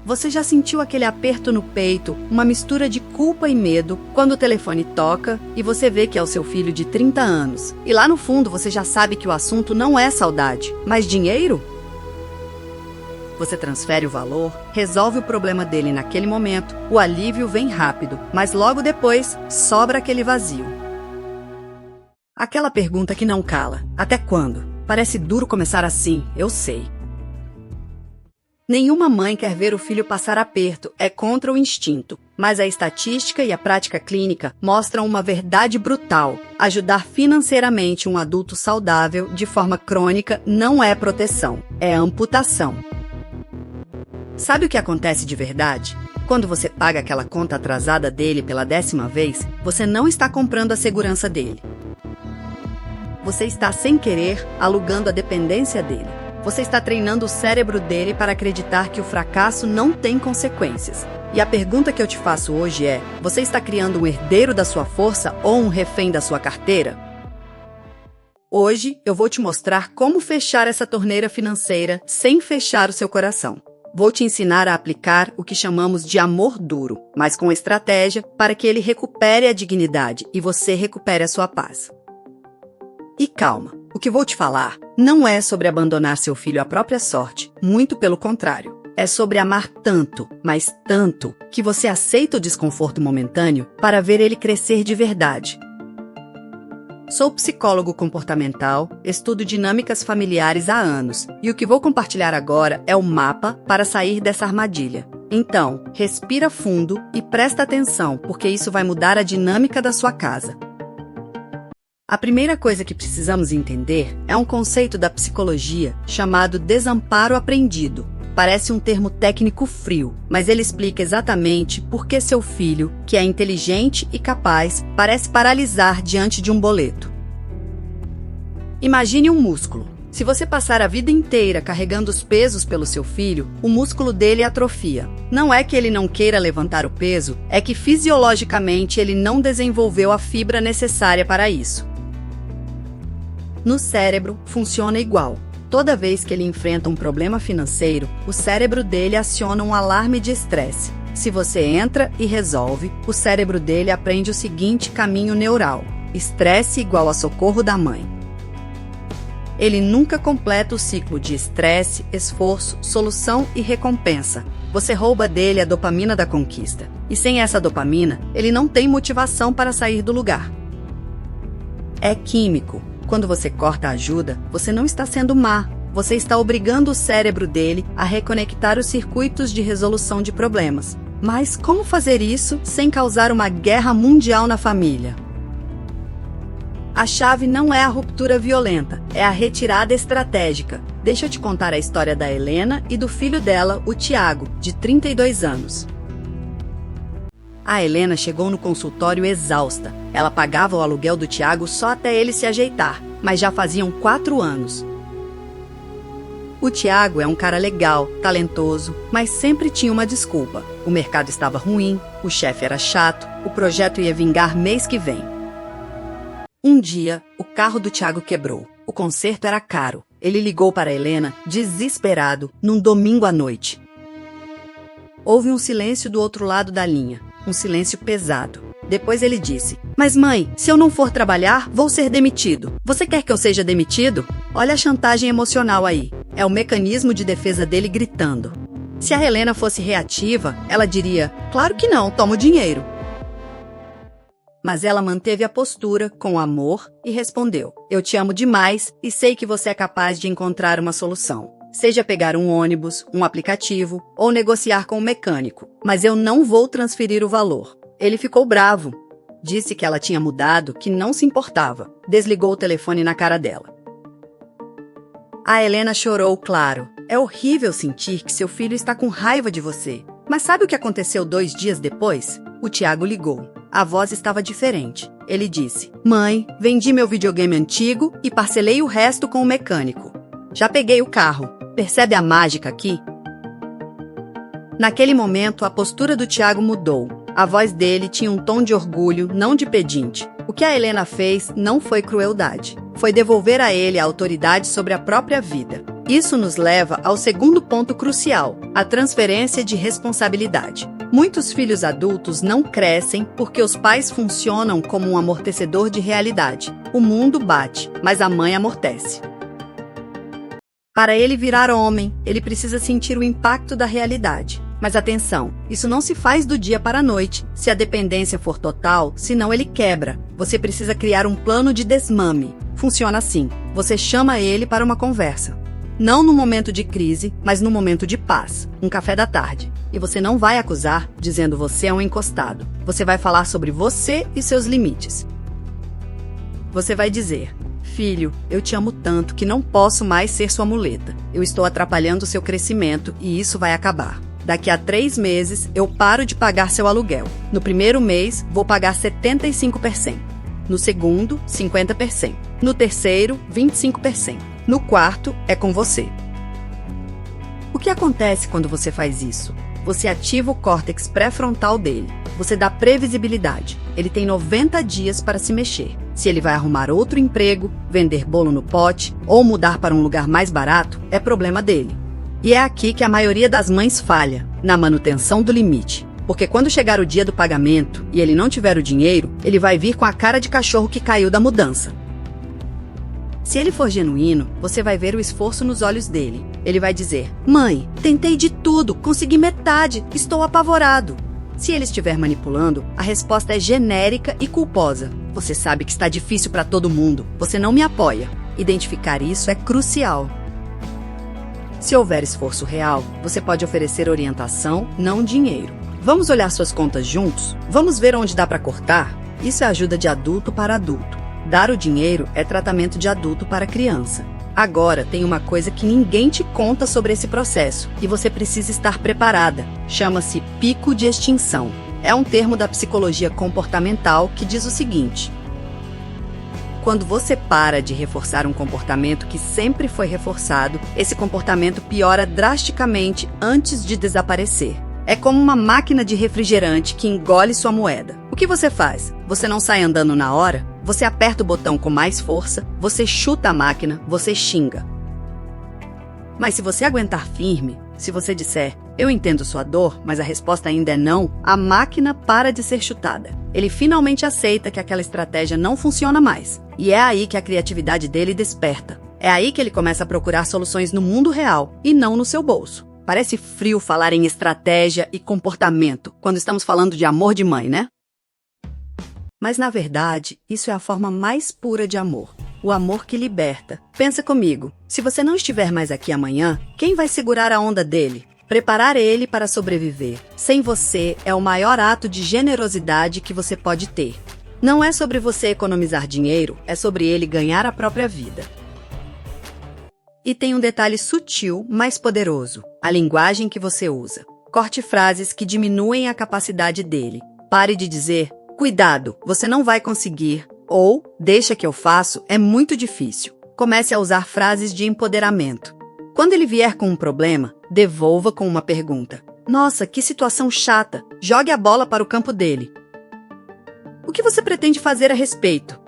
Você já sentiu aquele aperto no peito, uma mistura de culpa e medo, quando o telefone toca e você vê que é o seu filho de 30 anos? E lá no fundo você já sabe que o assunto não é saudade, mas dinheiro? Você transfere o valor, resolve o problema dele naquele momento, o alívio vem rápido, mas logo depois sobra aquele vazio. Aquela pergunta que não cala: até quando? Parece duro começar assim, eu sei. Nenhuma mãe quer ver o filho passar aperto, é contra o instinto. Mas a estatística e a prática clínica mostram uma verdade brutal. Ajudar financeiramente um adulto saudável de forma crônica não é proteção, é amputação. Sabe o que acontece de verdade? Quando você paga aquela conta atrasada dele pela 10ª vez, você não está comprando a segurança dele. Você está, sem querer, alugando a dependência dele. Você está treinando o cérebro dele para acreditar que o fracasso não tem consequências. E a pergunta que eu te faço hoje é: você está criando um herdeiro da sua força ou um refém da sua carteira? Hoje eu vou te mostrar como fechar essa torneira financeira sem fechar o seu coração. Vou te ensinar a aplicar o que chamamos de amor duro, mas com estratégia para que ele recupere a dignidade e você recupere a sua paz. E calma, o que vou te falar não é sobre abandonar seu filho à própria sorte, muito pelo contrário. É sobre amar tanto, mas tanto, que você aceita o desconforto momentâneo para ver ele crescer de verdade. Sou psicólogo comportamental, estudo dinâmicas familiares há anos, e o que vou compartilhar agora é o mapa para sair dessa armadilha. Então, respira fundo e presta atenção, porque isso vai mudar a dinâmica da sua casa. A primeira coisa que precisamos entender é um conceito da psicologia chamado desamparo aprendido. Parece um termo técnico frio, mas ele explica exatamente por que seu filho, que é inteligente e capaz, parece paralisar diante de um boleto. Imagine um músculo. Se você passar a vida inteira carregando os pesos pelo seu filho, o músculo dele atrofia. Não é que ele não queira levantar o peso, é que fisiologicamente ele não desenvolveu a fibra necessária para isso. No cérebro, funciona igual. Toda vez que ele enfrenta um problema financeiro, o cérebro dele aciona um alarme de estresse. Se você entra e resolve, o cérebro dele aprende o seguinte caminho neural: estresse igual a socorro da mãe. Ele nunca completa o ciclo de estresse, esforço, solução e recompensa. Você rouba dele a dopamina da conquista. E sem essa dopamina, ele não tem motivação para sair do lugar. É químico. Quando você corta a ajuda, você não está sendo má. Você está obrigando o cérebro dele a reconectar os circuitos de resolução de problemas. Mas como fazer isso sem causar uma guerra mundial na família? A chave não é a ruptura violenta, é a retirada estratégica. Deixa eu te contar a história da Helena e do filho dela, o Tiago, de 32 anos. A Helena chegou no consultório exausta. Ela pagava o aluguel do Tiago só até ele se ajeitar, mas já faziam 4 anos. O Tiago é um cara legal, talentoso, mas sempre tinha uma desculpa. O mercado estava ruim, o chefe era chato, o projeto ia vingar mês que vem. Um dia, o carro do Tiago quebrou. O conserto era caro. Ele ligou para a Helena, desesperado, num domingo à noite. Houve um silêncio do outro lado da linha. Um silêncio pesado. Depois ele disse: "Mas mãe, se eu não for trabalhar, vou ser demitido. Você quer que eu seja demitido?" Olha a chantagem emocional aí. É o mecanismo de defesa dele gritando. Se a Helena fosse reativa, ela diria: "Claro que não, toma o dinheiro." Mas ela manteve a postura com amor e respondeu: "Eu te amo demais e sei que você é capaz de encontrar uma solução. Seja pegar um ônibus, um aplicativo ou negociar com o mecânico, mas eu não vou transferir o valor." Ele ficou bravo. Disse que ela tinha mudado, que não se importava. Desligou o telefone na cara dela. A Helena chorou, claro. É horrível sentir que seu filho está com raiva de você. Mas sabe o que aconteceu 2 dias depois? O Tiago ligou. A voz estava diferente. Ele disse: "Mãe, vendi meu videogame antigo e parcelei o resto com o mecânico. Já peguei o carro. Percebe a mágica aqui?" Naquele momento, a postura do Tiago mudou. A voz dele tinha um tom de orgulho, não de pedinte. O que a Helena fez não foi crueldade. Foi devolver a ele a autoridade sobre a própria vida. Isso nos leva ao segundo ponto crucial, a transferência de responsabilidade. Muitos filhos adultos não crescem porque os pais funcionam como um amortecedor de realidade. O mundo bate, mas a mãe amortece. Para ele virar homem, ele precisa sentir o impacto da realidade. Mas atenção, isso não se faz do dia para a noite. Se a dependência for total, senão ele quebra. Você precisa criar um plano de desmame. Funciona assim: você chama ele para uma conversa. Não no momento de crise, mas no momento de paz, um café da tarde. E você não vai acusar, dizendo você é um encostado. Você vai falar sobre você e seus limites. Você vai dizer: filho, eu te amo tanto que não posso mais ser sua muleta. Eu estou atrapalhando o seu crescimento e isso vai acabar. Daqui a 3 meses, eu paro de pagar seu aluguel. No primeiro mês, vou pagar 75%. No segundo, 50%. No terceiro, 25%. No quarto, é com você. O que acontece quando você faz isso? Você ativa o córtex pré-frontal dele. Você dá previsibilidade. Ele tem 90 dias para se mexer. Se ele vai arrumar outro emprego, vender bolo no pote ou mudar para um lugar mais barato, é problema dele. E é aqui que a maioria das mães falha, na manutenção do limite. Porque quando chegar o dia do pagamento e ele não tiver o dinheiro, ele vai vir com a cara de cachorro que caiu da mudança. Se ele for genuíno, você vai ver o esforço nos olhos dele. Ele vai dizer: mãe, tentei de tudo, consegui metade, estou apavorado. Se ele estiver manipulando, a resposta é genérica e culposa. Você sabe que está difícil para todo mundo, você não me apoia. Identificar isso é crucial. Se houver esforço real, você pode oferecer orientação, não dinheiro. Vamos olhar suas contas juntos? Vamos ver onde dá para cortar? Isso é ajuda de adulto para adulto. Dar o dinheiro é tratamento de adulto para criança. Agora, tem uma coisa que ninguém te conta sobre esse processo, e você precisa estar preparada. Chama-se pico de extinção. É um termo da psicologia comportamental que diz o seguinte: quando você para de reforçar um comportamento que sempre foi reforçado, esse comportamento piora drasticamente antes de desaparecer. É como uma máquina de refrigerante que engole sua moeda. O que você faz? Você não sai andando na hora? Você aperta o botão com mais força, você chuta a máquina, você xinga. Mas se você aguentar firme, se você disser: eu entendo sua dor, mas a resposta ainda é não, a máquina para de ser chutada. Ele finalmente aceita que aquela estratégia não funciona mais. E é aí que a criatividade dele desperta. É aí que ele começa a procurar soluções no mundo real e não no seu bolso. Parece frio falar em estratégia e comportamento quando estamos falando de amor de mãe, né? Mas, na verdade, isso é a forma mais pura de amor. O amor que liberta. Pensa comigo, se você não estiver mais aqui amanhã, quem vai segurar a onda dele? Preparar ele para sobreviver. Sem você é o maior ato de generosidade que você pode ter. Não é sobre você economizar dinheiro, é sobre ele ganhar a própria vida. E tem um detalhe sutil, mas poderoso: a linguagem que você usa. Corte frases que diminuem a capacidade dele. Pare de dizer: cuidado, você não vai conseguir, ou deixa que eu faço, é muito difícil. Comece a usar frases de empoderamento. Quando ele vier com um problema, devolva com uma pergunta: nossa, que situação chata. Jogue a bola para o campo dele. O que você pretende fazer a respeito?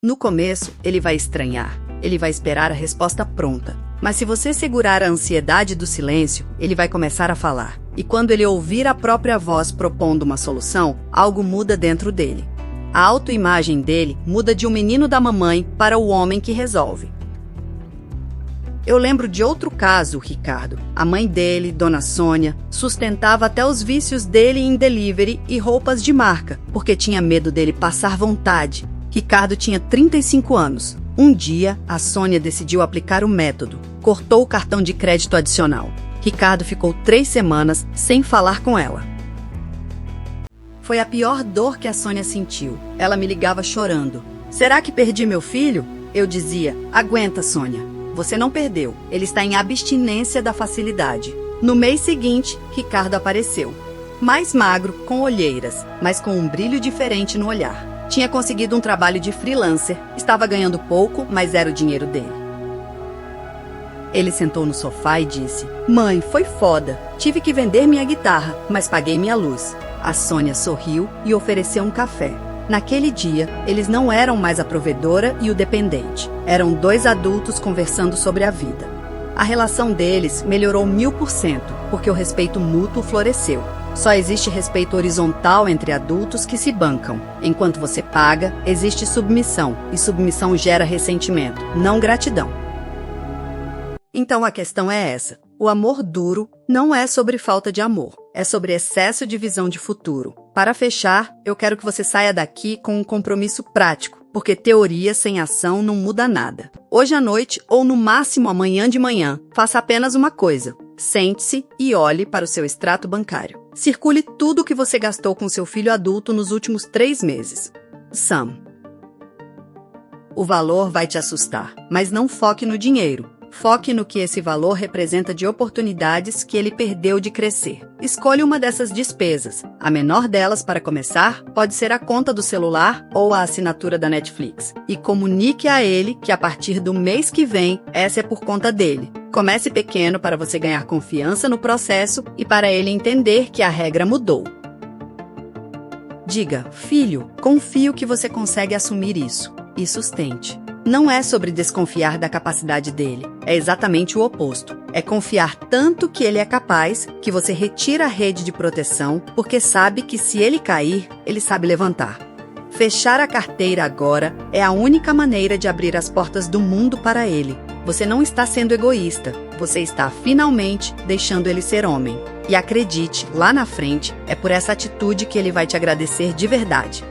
No começo, ele vai estranhar. Ele vai esperar a resposta pronta. Mas se você segurar a ansiedade do silêncio, ele vai começar a falar. E quando ele ouvir a própria voz propondo uma solução, algo muda dentro dele. A autoimagem dele muda de um menino da mamãe para o homem que resolve. Eu lembro de outro caso, Ricardo. A mãe dele, Dona Sônia, sustentava até os vícios dele em delivery e roupas de marca, porque tinha medo dele passar vontade. Ricardo tinha 35 anos. Um dia, a Sônia decidiu aplicar o método. Cortou o cartão de crédito adicional. Ricardo ficou 3 semanas sem falar com ela. Foi a pior dor que a Sônia sentiu. Ela me ligava chorando. Será que perdi meu filho? Eu dizia: aguenta, Sônia. Você não perdeu. Ele está em abstinência da facilidade. No mês seguinte, Ricardo apareceu. Mais magro, com olheiras, mas com um brilho diferente no olhar. Tinha conseguido um trabalho de freelancer, estava ganhando pouco, mas era o dinheiro dele. Ele sentou no sofá e disse: mãe, foi foda. Tive que vender minha guitarra, mas paguei minha luz. A Sônia sorriu e ofereceu um café. Naquele dia, eles não eram mais a provedora e o dependente. Eram 2 adultos conversando sobre a vida. A relação deles melhorou 1000%, porque o respeito mútuo floresceu. Só existe respeito horizontal entre adultos que se bancam. Enquanto você paga, existe submissão, e submissão gera ressentimento, não gratidão. Então a questão é essa. O amor duro não é sobre falta de amor, é sobre excesso de visão de futuro. Para fechar, eu quero que você saia daqui com um compromisso prático, porque teoria sem ação não muda nada. Hoje à noite, ou no máximo amanhã de manhã, faça apenas uma coisa. Sente-se e olhe para o seu extrato bancário. Circule tudo o que você gastou com seu filho adulto nos últimos 3 meses. Sam. O valor vai te assustar, mas não foque no dinheiro. Foque no que esse valor representa de oportunidades que ele perdeu de crescer. Escolha uma dessas despesas. A menor delas, para começar, pode ser a conta do celular ou a assinatura da Netflix. E comunique a ele que a partir do mês que vem, essa é por conta dele. Comece pequeno para você ganhar confiança no processo e para ele entender que a regra mudou. Diga, filho, confio que você consegue assumir isso. E sustente. Não é sobre desconfiar da capacidade dele, é exatamente o oposto. É confiar tanto que ele é capaz, que você retira a rede de proteção, porque sabe que se ele cair, ele sabe levantar. Fechar a carteira agora é a única maneira de abrir as portas do mundo para ele. Você não está sendo egoísta, você está finalmente deixando ele ser homem. E acredite, lá na frente, é por essa atitude que ele vai te agradecer de verdade.